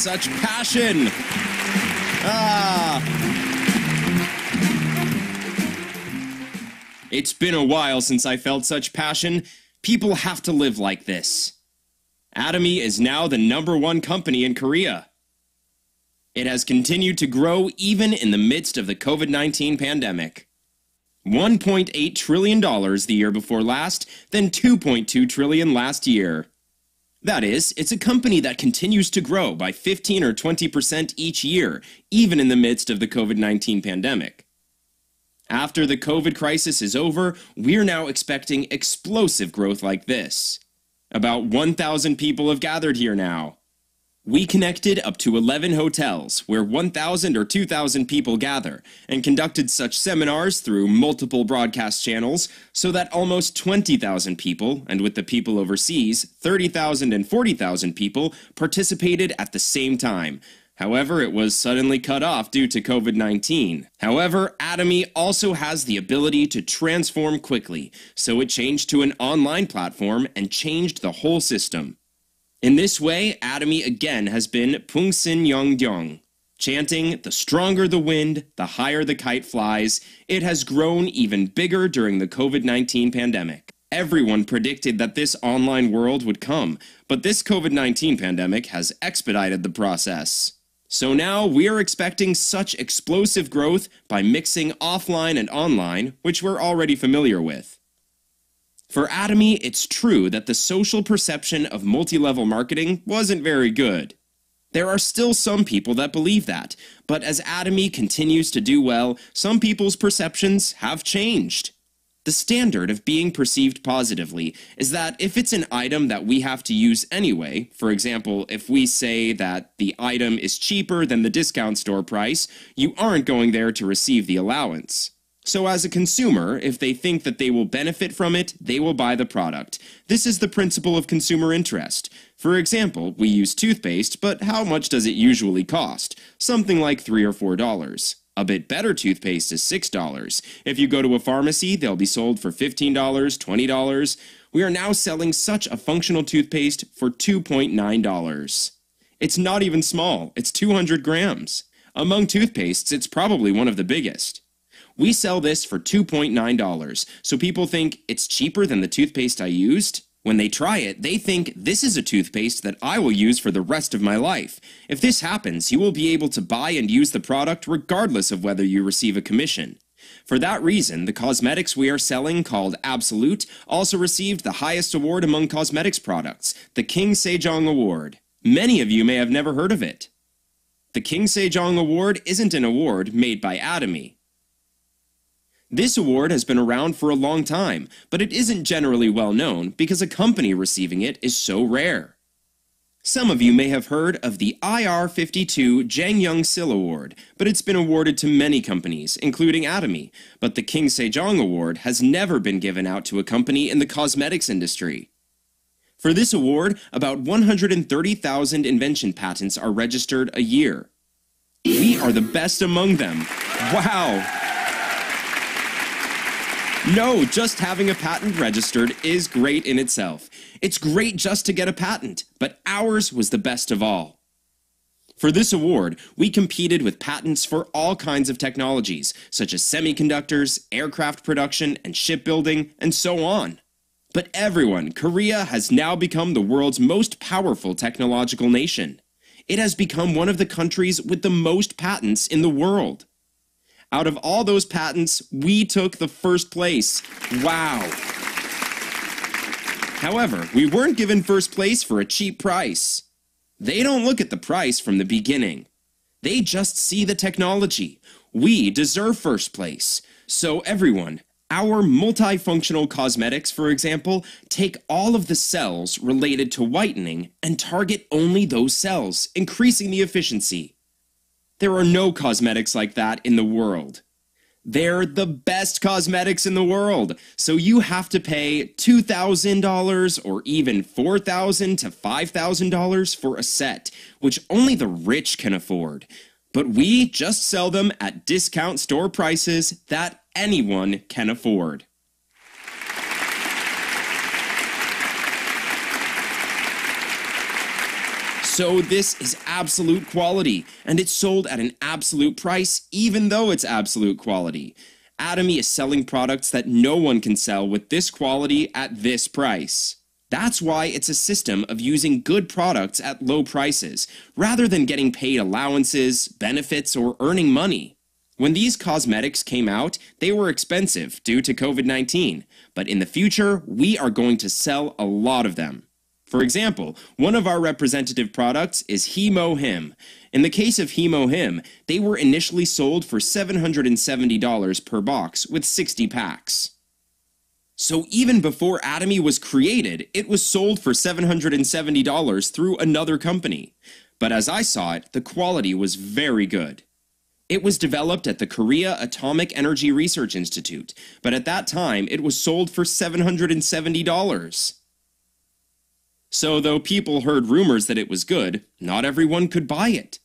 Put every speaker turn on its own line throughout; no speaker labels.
such passion. It's been a while since I felt such passion. People have to live like this. Atomy is now the #1 company in Korea. It has continued to grow even in the midst of the COVID-19 pandemic. $1.8 trillion the year before last, then $2.2 trillion last year. That is, it's a company that continues to grow by 15 or 20% each year, even in the midst of the COVID-19 pandemic. After the COVID crisis is over, we're now expecting explosive growth like this. About 1,000 people have gathered here now. We connected up to 11 hotels where 1,000 or 2,000 people gather and conducted such seminars through multiple broadcast channels so that almost 20,000 people, and with the people overseas, 30,000 and 40,000 people participated at the same time. However, it was suddenly cut off due to COVID-19. However, Atomy also has the ability to transform quickly, so it changed to an online platform and changed the whole system. In this way, Atomy again has been Pungsin Yongdyong, chanting, "The stronger the wind, the higher the kite flies." It has grown even bigger during the COVID-19 pandemic. Everyone predicted that this online world would come, but this COVID-19 pandemic has expedited the process. So now we are expecting such explosive growth by mixing offline and online, which we're already familiar with. For Atomy, it's true that the social perception of multi-level marketing wasn't very good. There are still some people that believe that, but as Atomy continues to do well, some people's perceptions have changed. The standard of being perceived positively is that if it's an item that we have to use anyway, for example, if we say that the item is cheaper than the discount store price, you aren't going there to receive the allowance. So as a consumer, if they think that they will benefit from it, they will buy the product. This is the principle of consumer interest. For example, we use toothpaste, but how much does it usually cost? Something like $3 or $4. A bit better toothpaste is $6. If you go to a pharmacy, they'll be sold for $15, $20. We are now selling such a functional toothpaste for $2.9. It's not even small, it's 200 grams. Among toothpastes, it's probably one of the biggest. We sell this for $2.9, so people think it's cheaper than the toothpaste I used? When they try it, they think this is a toothpaste that I will use for the rest of my life. If this happens, you will be able to buy and use the product regardless of whether you receive a commission. For that reason, the cosmetics we are selling, called Absolute, also received the highest award among cosmetics products, the King Sejong Award. Many of you may have never heard of it. The King Sejong Award isn't an award made by Atomy. This award has been around for a long time, but it isn't generally well known because a company receiving it is so rare. Some of you may have heard of the IR52 Jang Young-sil Award, but it's been awarded to many companies, including Atomy, but the King Sejong Award has never been given out to a company in the cosmetics industry. For this award, about 130,000 invention patents are registered a year. We are the best among them. Wow! No, just having a patent registered is great in itself. It's great just to get a patent, but ours was the best of all. For this award, we competed with patents for all kinds of technologies, such as semiconductors, aircraft production, and shipbuilding, and so on. But everyone, Korea has now become the world's most powerful technological nation. It has become one of the countries with the most patents in the world. Out of all those patents, we took the first place. Wow. However, we weren't given first place for a cheap price. They don't look at the price from the beginning. They just see the technology. We deserve first place. So everyone, our multifunctional cosmetics, for example, take all of the cells related to whitening and target only those cells, increasing the efficiency. There are no cosmetics like that in the world. They're the best cosmetics in the world, so you have to pay $2,000 or even $4,000 to $5,000 for a set, which only the rich can afford. But we just sell them at discount store prices that anyone can afford. So this is absolute quality, and it's sold at an absolute price even though it's absolute quality. Atomy is selling products that no one can sell with this quality at this price. That's why it's a system of using good products at low prices, rather than getting paid allowances, benefits, or earning money. When these cosmetics came out, they were expensive due to COVID-19, but in the future, we are going to sell a lot of them. For example, one of our representative products is Hemo-Him. In the case of Hemo-Him, they were initially sold for $770 per box with 60 packs. So even before Atomy was created, it was sold for $770 through another company. But as I saw it, the quality was very good. It was developed at the Korea Atomic Energy Research Institute, but at that time it was sold for $770. So though people heard rumors that it was good, not everyone could buy it.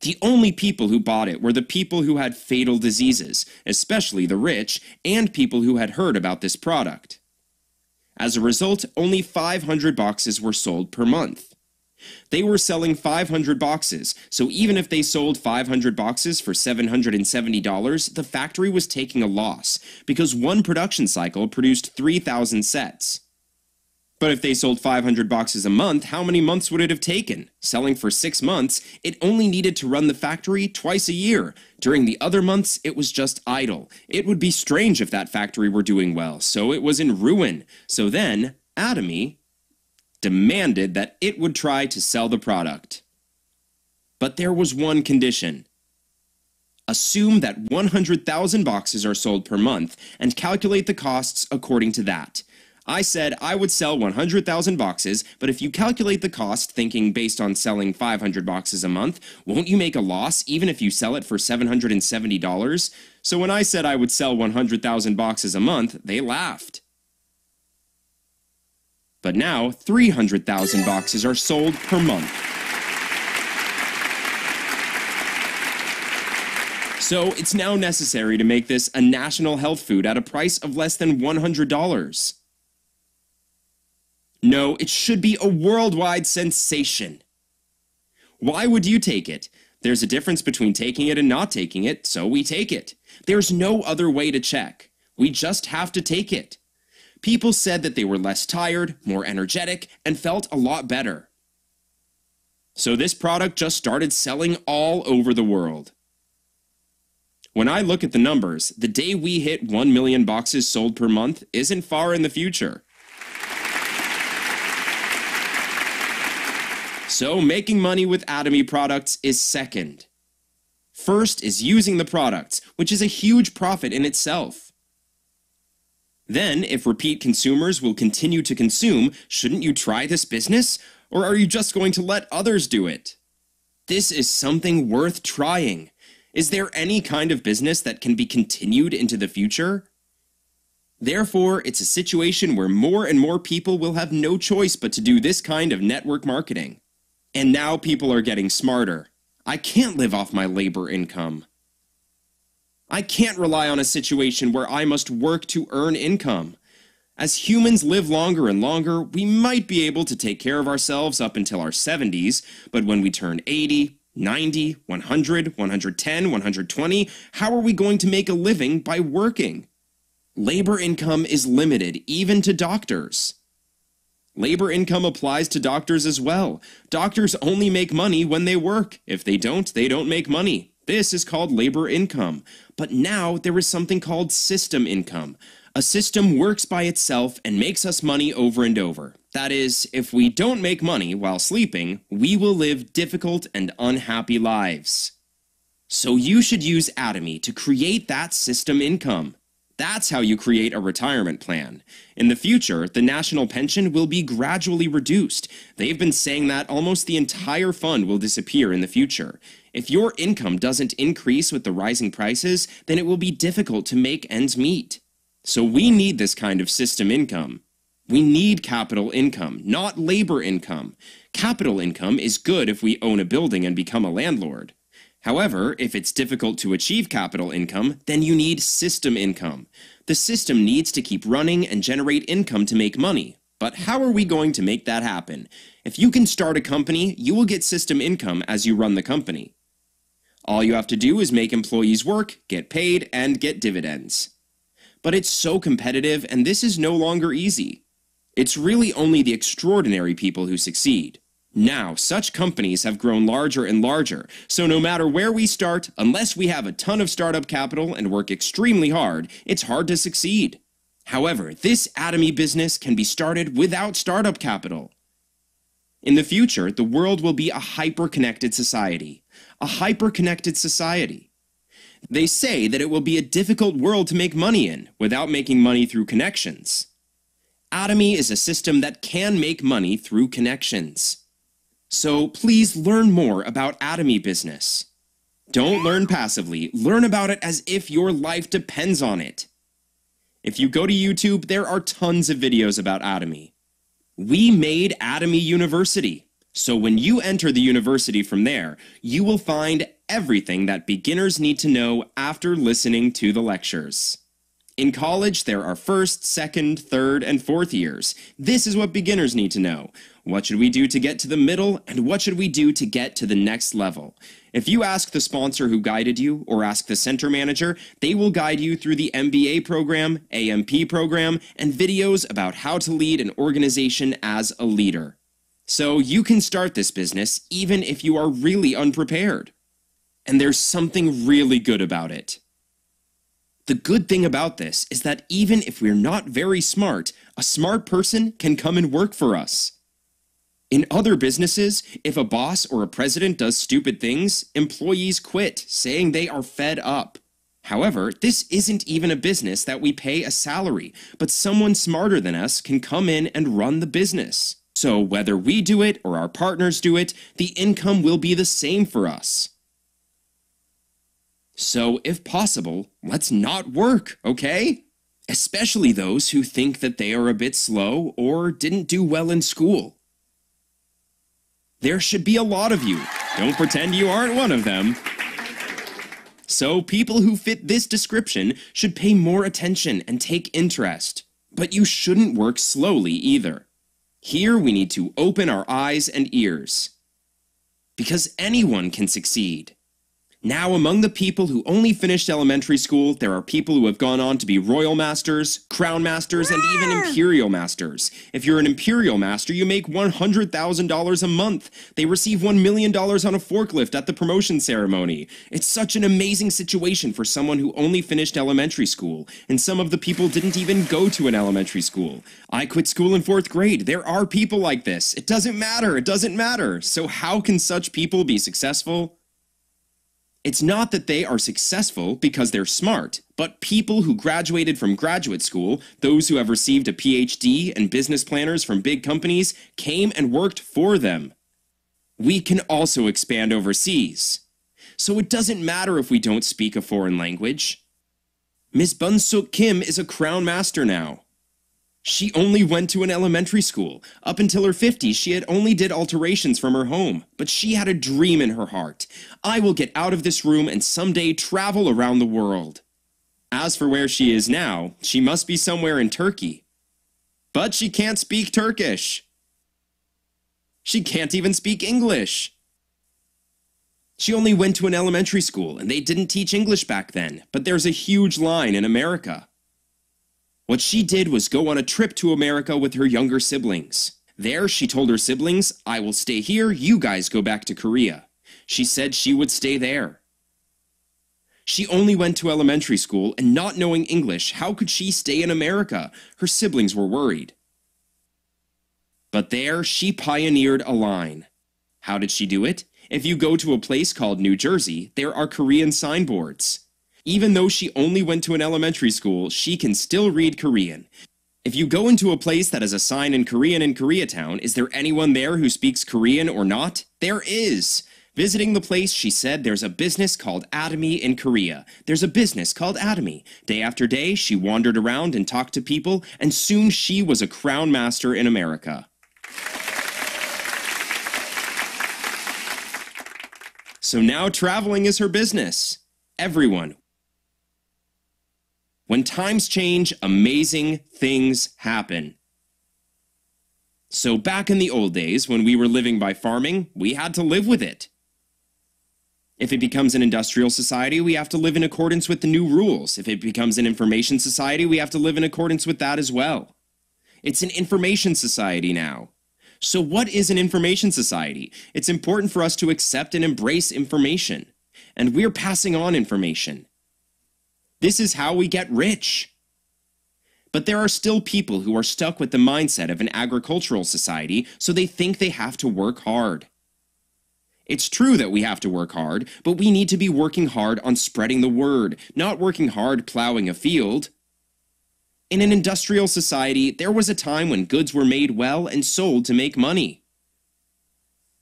The only people who bought it were the people who had fatal diseases, especially the rich, and people who had heard about this product. As a result, only 500 boxes were sold per month. They were selling 500 boxes, so even if they sold 500 boxes for $770, the factory was taking a loss, because one production cycle produced 3,000 sets. But if they sold 500 boxes a month, how many months would it have taken? Selling for 6 months, it only needed to run the factory twice a year. During the other months, it was just idle. It would be strange if that factory were doing well, so it was in ruin. So then, Atomy demanded that it would try to sell the product. But there was one condition. Assume that 100,000 boxes are sold per month, and calculate the costs according to that. I said I would sell 100,000 boxes, but if you calculate the cost thinking based on selling 500 boxes a month, won't you make a loss even if you sell it for $770? So when I said I would sell 100,000 boxes a month, they laughed. But now, 300,000 boxes are sold per month. So it's now necessary to make this a national health food at a price of less than $100. No, it should be a worldwide sensation. Why would you take it? There's a difference between taking it and not taking it, so we take it. There's no other way to check. We just have to take it. People said that they were less tired, more energetic, and felt a lot better. So this product just started selling all over the world. When I look at the numbers, the day we hit 1 million boxes sold per month isn't far in the future. So making money with Atomy products is second. First is using the products, which is a huge profit in itself. Then, if repeat consumers will continue to consume, shouldn't you try this business? Or are you just going to let others do it? This is something worth trying. Is there any kind of business that can be continued into the future? Therefore, it's a situation where more and more people will have no choice but to do this kind of network marketing. And now people are getting smarter. I can't live off my labor income. I can't rely on a situation where I must work to earn income. As humans live longer and longer, we might be able to take care of ourselves up until our 70s, but when we turn 80, 90, 100, 110, 120, how are we going to make a living by working? Labor income is limited, even to doctors. Labor income applies to doctors as well. Doctors only make money when they work. If they don't make money. This is called labor income. But now there is something called system income. A system works by itself and makes us money over and over. That is, if we don't make money while sleeping, we will live difficult and unhappy lives. So you should use Atomy to create that system income. That's how you create a retirement plan. In the future, the national pension will be gradually reduced. They've been saying that almost the entire fund will disappear in the future. If your income doesn't increase with the rising prices, then it will be difficult to make ends meet. So we need this kind of system income. We need capital income, not labor income. Capital income is good if we own a building and become a landlord. However, if it's difficult to achieve capital income, then you need system income. The system needs to keep running and generate income to make money. But how are we going to make that happen? If you can start a company, you will get system income as you run the company. All you have to do is make employees work, get paid, and get dividends. But it's so competitive, and this is no longer easy. It's really only the extraordinary people who succeed. Now, such companies have grown larger and larger, so no matter where we start, unless we have a ton of startup capital and work extremely hard, it's hard to succeed. However, this Atomy business can be started without startup capital. In the future, the world will be a hyper-connected society. A hyper-connected society. They say that it will be a difficult world to make money in without making money through connections. Atomy is a system that can make money through connections. So please learn more about Atomy business. Don't learn passively, learn about it as if your life depends on it. If you go to YouTube, there are tons of videos about Atomy. We made Atomy University, so when you enter the university from there, you will find everything that beginners need to know after listening to the lectures. In college, there are first, second, third, and fourth years. This is what beginners need to know. What should we do to get to the middle, and what should we do to get to the next level? If you ask the sponsor who guided you, or ask the center manager, they will guide you through the MBA program, AMP program, and videos about how to lead an organization as a leader. So you can start this business even if you are really unprepared. And there's something really good about it. The good thing about this is that even if we're not very smart, a smart person can come and work for us. In other businesses, if a boss or a president does stupid things, employees quit, saying they are fed up. However, this isn't even a business that we pay a salary, but someone smarter than us can come in and run the business. So whether we do it or our partners do it, the income will be the same for us. So, if possible, let's not work, okay? Especially those who think that they are a bit slow or didn't do well in school. There should be a lot of you. Don't pretend you aren't one of them. So, people who fit this description should pay more attention and take interest. But you shouldn't work slowly either. Here we need to open our eyes and ears. Because anyone can succeed. Now, among the people who only finished elementary school, there are people who have gone on to be royal masters, crown masters, and even imperial masters. If you're an imperial master, you make $100,000 a month. They receive $1 million on a forklift at the promotion ceremony. It's such an amazing situation for someone who only finished elementary school, and some of the people didn't even go to an elementary school. I quit school in 4th grade. There are people like this. It doesn't matter. It doesn't matter. So how can such people be successful? It's not that they are successful because they're smart, but people who graduated from graduate school, those who have received a PhD and business planners from big companies, came and worked for them. We can also expand overseas. So it doesn't matter if we don't speak a foreign language. Ms. Bun-Suk Kim is a crown master now. She only went to an elementary school. Up until her 50s, she had only did alterations from her home. But she had a dream in her heart. I will get out of this room and someday travel around the world. As for where she is now, she must be somewhere in Turkey. But she can't speak Turkish. She can't even speak English. She only went to an elementary school, and they didn't teach English back then. But there's a huge line in America. What she did was go on a trip to America with her younger siblings. There, she told her siblings, I will stay here, you guys go back to Korea. She said she would stay there. She only went to elementary school, and not knowing English, how could she stay in America? Her siblings were worried. But there, she pioneered a line. How did she do it? If you go to a place called New Jersey, there are Korean signboards. Even though she only went to an elementary school, she can still read Korean. If you go into a place that has a sign in Korean in Koreatown, is there anyone there who speaks Korean or not? There is! Visiting the place, she said, there's a business called Atomy in Korea. There's a business called Atomy. Day after day, she wandered around and talked to people, and soon she was a crown master in America. So now traveling is her business. Everyone. When times change, amazing things happen. So back in the old days, when we were living by farming, we had to live with it. If it becomes an industrial society, we have to live in accordance with the new rules. If it becomes an information society, we have to live in accordance with that as well. It's an information society now. So what is an information society? It's important for us to accept and embrace information. And we're passing on information. This is how we get rich. But there are still people who are stuck with the mindset of an agricultural society, so they think they have to work hard. It's true that we have to work hard, but we need to be working hard on spreading the word, not working hard plowing a field. In an industrial society, there was a time when goods were made well and sold to make money.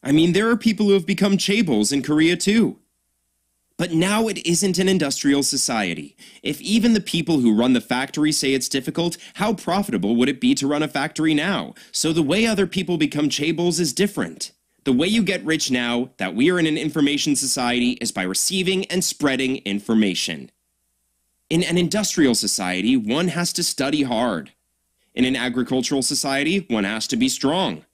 I mean, there are people who have become chaebols in Korea too. But now it isn't an industrial society. If even the people who run the factory say it's difficult, how profitable would it be to run a factory now? So the way other people become chaebols is different. The way you get rich now, that we are in an information society, is by receiving and spreading information. In an industrial society, one has to study hard. In an agricultural society, one has to be strong.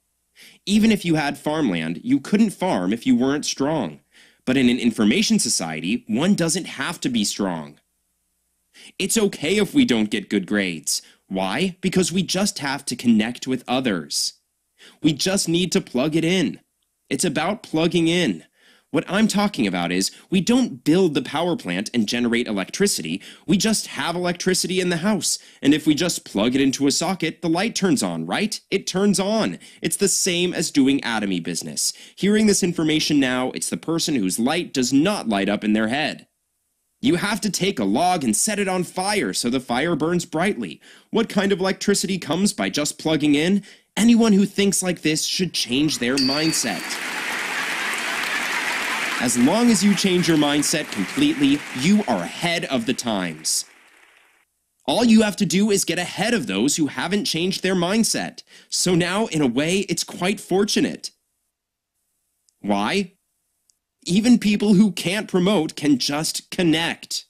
Even if you had farmland, you couldn't farm if you weren't strong. But in an information society, one doesn't have to be strong. It's okay if we don't get good grades. Why? Because we just have to connect with others. We just need to plug it in. It's about plugging in. What I'm talking about is, we don't build the power plant and generate electricity, we just have electricity in the house, and if we just plug it into a socket, the light turns on, right? It turns on. It's the same as doing Atomy business. Hearing this information now, it's the person whose light does not light up in their head. You have to take a log and set it on fire so the fire burns brightly. What kind of electricity comes by just plugging in? Anyone who thinks like this should change their mindset. As long as you change your mindset completely, you are ahead of the times. All you have to do is get ahead of those who haven't changed their mindset. So now, in a way, it's quite fortunate. Why? Even people who can't promote can just connect.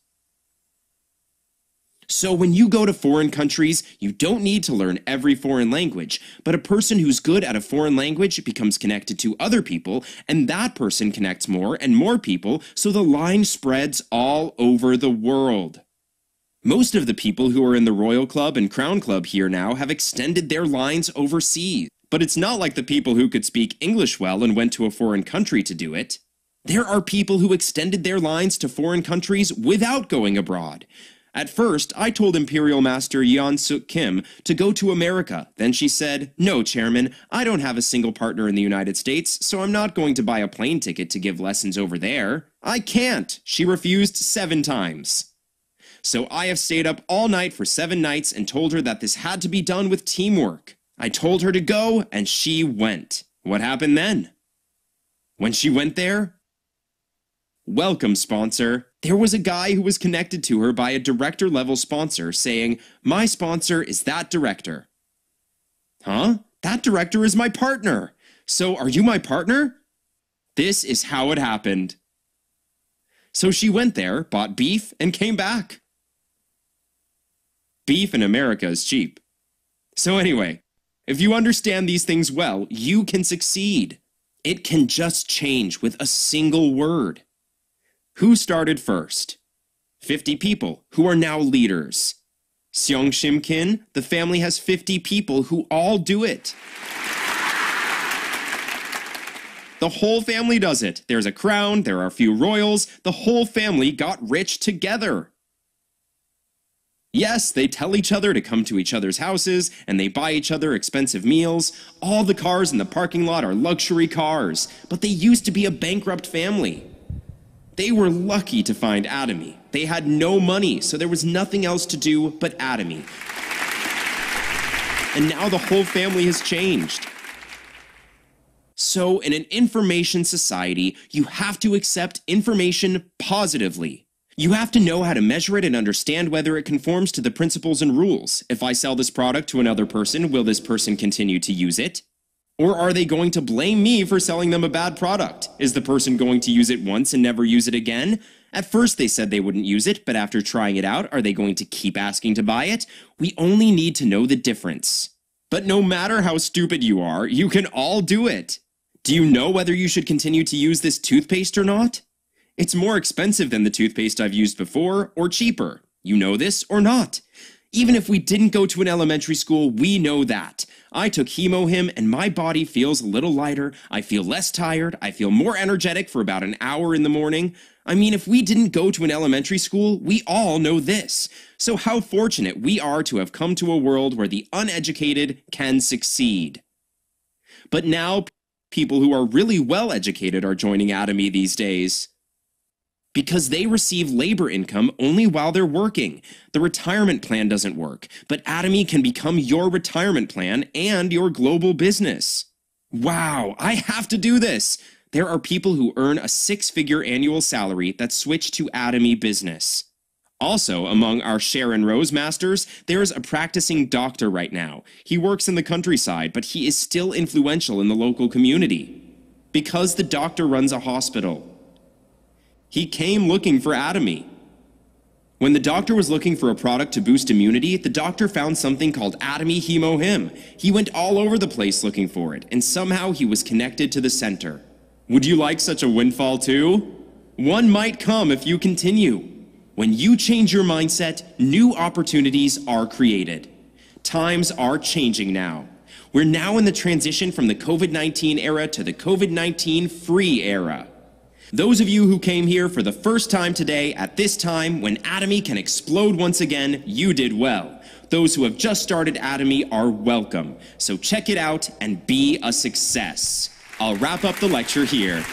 So when you go to foreign countries, you don't need to learn every foreign language, but a person who's good at a foreign language becomes connected to other people, and that person connects more and more people, so the line spreads all over the world. Most of the people who are in the Royal Club and Crown Club here now have extended their lines overseas, but it's not like the people who could speak English well and went to a foreign country to do it. There are people who extended their lines to foreign countries without going abroad. At first, I told Imperial Master Yeon Suk Kim to go to America. Then she said, "No, Chairman, I don't have a single partner in the United States, so I'm not going to buy a plane ticket to give lessons over there. I can't." She refused 7 times. So I have stayed up all night for 7 nights and told her that this had to be done with teamwork. I told her to go, and she went. What happened then? When she went there, welcome, sponsor. There was a guy who was connected to her by a director-level sponsor saying, "My sponsor is that director." Huh? That director is my partner. So are you my partner? This is how it happened. So she went there, bought beef, and came back. Beef in America is cheap. So anyway, if you understand these things well, you can succeed. It can just change with a single word. Who started first? 50 people, who are now leaders. Seong Shim Kin, the family has 50 people who all do it. The whole family does it. There's a crown, there are a few royals, the whole family got rich together. Yes, they tell each other to come to each other's houses, and they buy each other expensive meals. All the cars in the parking lot are luxury cars, but they used to be a bankrupt family. They were lucky to find Atomy. They had no money, so there was nothing else to do but Atomy. And now the whole family has changed. So in an information society, you have to accept information positively. You have to know how to measure it and understand whether it conforms to the principles and rules. If I sell this product to another person, will this person continue to use it? Or are they going to blame me for selling them a bad product? Is the person going to use it once and never use it again? At first they said they wouldn't use it, but after trying it out, are they going to keep asking to buy it? We only need to know the difference. But no matter how stupid you are, you can all do it. Do you know whether you should continue to use this toothpaste or not? It's more expensive than the toothpaste I've used before, or cheaper. You know this or not? Even if we didn't go to an elementary school, we know that. I took Him and my body feels a little lighter, I feel less tired, I feel more energetic for about an hour in the morning. I mean, if we didn't go to an elementary school, we all know this. So how fortunate we are to have come to a world where the uneducated can succeed. But now, people who are really well educated are joining Atomy these days. Because they receive labor income only while they're working. The retirement plan doesn't work, but Atomy can become your retirement plan and your global business. Wow, I have to do this! There are people who earn a 6-figure annual salary that switch to Atomy business. Also, among our Sharon Rose masters, there is a practicing doctor right now. He works in the countryside, but he is still influential in the local community. Because the doctor runs a hospital. He came looking for Atomy. When the doctor was looking for a product to boost immunity, the doctor found something called Atomy Him. He went all over the place looking for it, and somehow he was connected to the center. Would you like such a windfall too? One might come if you continue. When you change your mindset, new opportunities are created. Times are changing now. We're now in the transition from the COVID-19 era to the COVID-19 free era. Those of you who came here for the first time today at this time when Atomy can explode once again, you did well. Those who have just started Atomy are welcome. So check it out and be a success. I'll wrap up the lecture here.